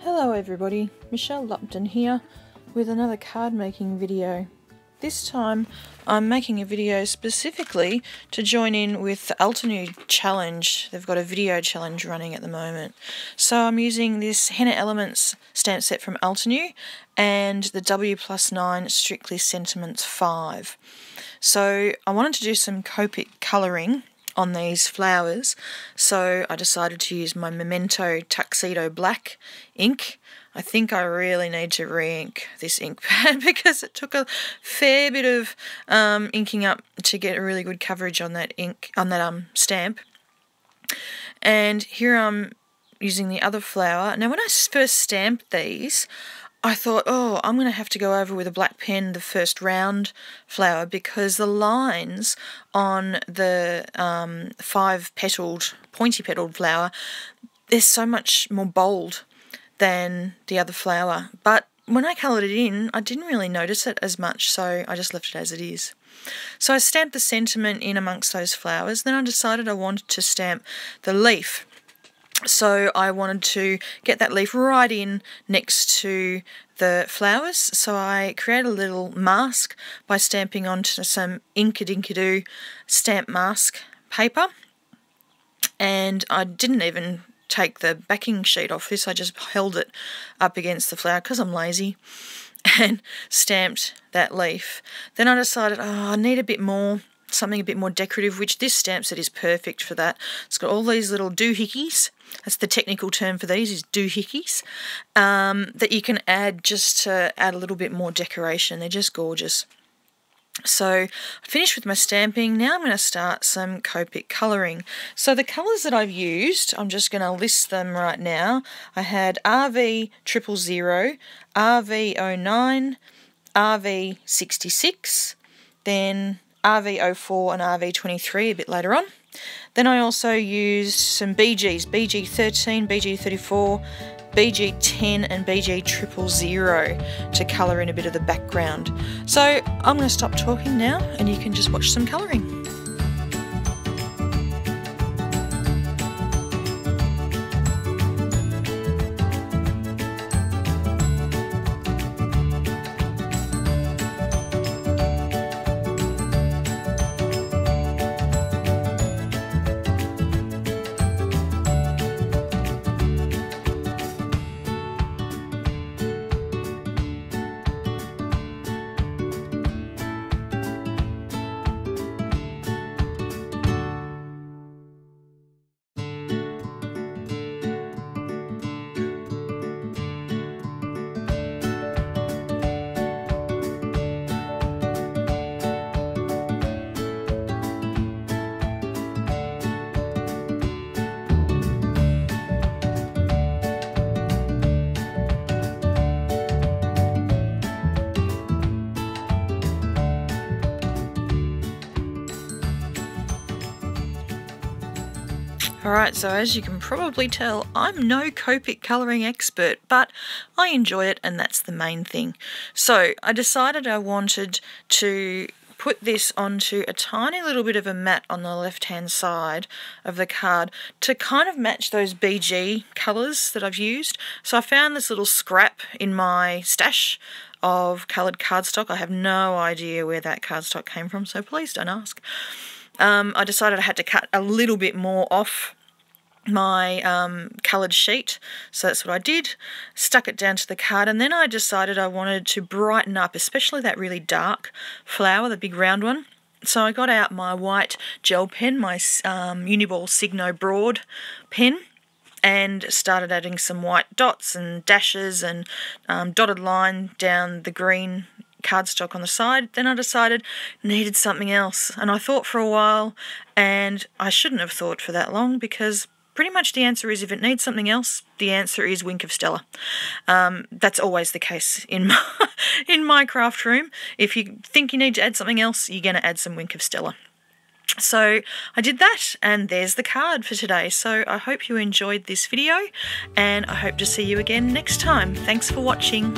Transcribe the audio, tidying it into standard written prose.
Hello everybody, Michelle Lupton here with another card making video. This time I'm making a video specifically to join in with the Altenew challenge. They've got a video challenge running at the moment. So I'm using this Henna Elements stamp set from Altenew and the W+9 Strictly Sentiments 5. So I wanted to do some Copic colouring on these flowers, so I decided to use my Memento Tuxedo Black ink. I think I really need to re-ink this ink pad because it took a fair bit of inking up to get a really good coverage on that ink, on that stamp. And here I'm using the other flower. Now when I first stamped these, I thought, oh, I'm going to have to go over with a black pen the first round flower because the lines on the 5-petaled, pointy-petaled flower, they're so much more bold than the other flower. But when I coloured it in, I didn't really notice it as much, so I just left it as it is. So I stamped the sentiment in amongst those flowers. Then I decided I wanted to stamp the leaf. So I wanted to get that leaf right in next to the flowers, so I created a little mask by stamping onto some Inkadinkado stamp mask paper, and I didn't even take the backing sheet off this, I just held it up against the flower because I'm lazy and stamped that leaf. Then I decided, oh, I need a bit more, something a bit more decorative, which this stamp set is perfect for that. It's got all these little doohickeys. That's the technical term for these, is doohickeys, that you can add just to add a little bit more decoration. They're just gorgeous. So I finished with my stamping. Now I'm going to start some Copic colouring. So the colours that I've used, I'm just going to list them right now. I had RV000, RV09, RV66, then RV04 and RV23 a bit later on. Then I also used some BGs, BG13, BG34, BG10 and BG000 to colour in a bit of the background. So I'm going to stop talking now and you can just watch some colouring. Alright, so as you can probably tell, I'm no Copic colouring expert, but I enjoy it and that's the main thing. So I decided I wanted to put this onto a tiny little bit of a mat on the left-hand side of the card to kind of match those BG colours that I've used. So I found this little scrap in my stash of coloured cardstock. I have no idea where that cardstock came from, so please don't ask. I decided I had to cut a little bit more off my coloured sheet, so that's what I did, stuck it down to the card, and then I decided I wanted to brighten up, especially that really dark flower, the big round one. So I got out my white gel pen, my Uniball Signo Broad pen, and started adding some white dots and dashes and dotted line down the green cardstock on the side. Then I decided needed something else, and I thought for a while, and I shouldn't have thought for that long because pretty much the answer is if it needs something else, the answer is Wink of Stella. That's always the case in my craft room. If you think you need to add something else, you're going to add some Wink of Stella. So I did that, and there's the card for today. So I hope you enjoyed this video, and I hope to see you again next time. Thanks for watching.